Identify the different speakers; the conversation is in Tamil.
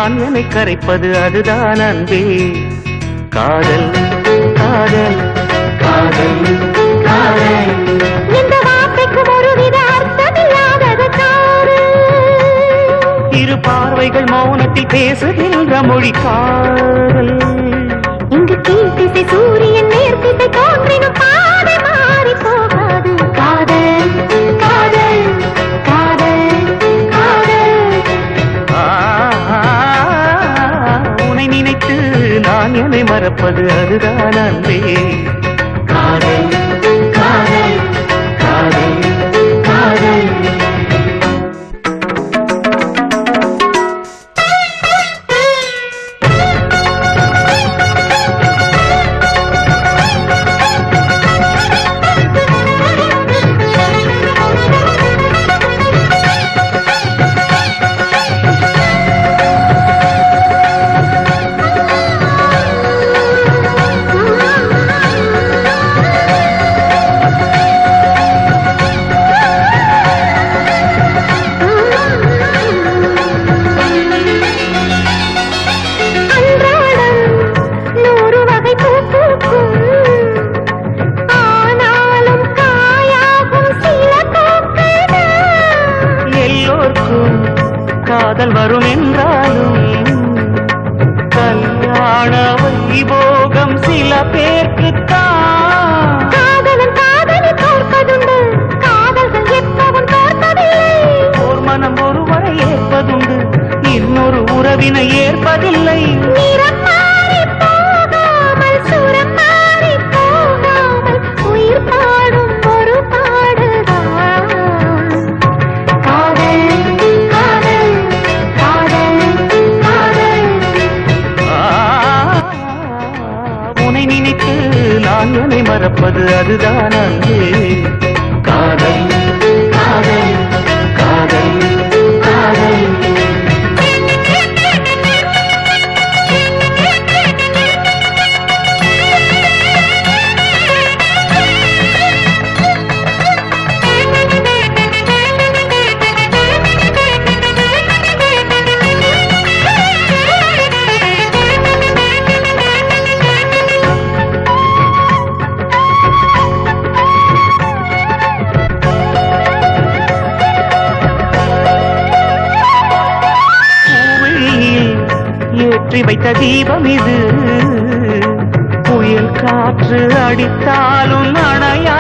Speaker 1: நான் என்னை கரைப்பது அதுதான் அன்பே. காதல் காதல் காதல் காதல்
Speaker 2: இந்த வார்த்தைக்கு ஒருவித அர்த்தமில்லாதது காதல்.
Speaker 1: இரு பார்வைகள் மௌனத்தில் பேசுகின்ற மொழி காதல்.
Speaker 2: இங்கு கீழ்த்திசை சூரியன் நேர்த்திசை தோன்றினும் பாதை மாறி போகாது. காதல் காதல் காதல் காதல்.
Speaker 1: உன்னை நினைத்து நான் என்னை மறப்பது அதுதான் அன்பே. காதல் காதல் காதல் காதல். காதல் வரும் என்றாலும் கல்யாண வைபோகம் சில பேர்க்குத்தான்.
Speaker 2: காதலன் காதலி தோற்பதுண்டு, காதல்கள் எப்பவும் தோற்பதில்லை.
Speaker 1: ஓர் மனம் ஒருவரை ஏற்பதுண்டு, இன்னொரு உறவினை ஏற்பதில்லை.
Speaker 2: நிறம் மாறி போகாமல் சுரம் மாறி போகாமல் உயிர் பாடும் ஒரு பாடுதான் காதல் காதல் காதல் காதல்.
Speaker 1: உன்னை நினைத்து நான் என்னை மறப்பது அதுதான் அன்பே. காதல் காதல் காதல் காதல். ஏற்றி வைத்த தீபம் இது, புயல் காற்று அடித்தாலும் அணையா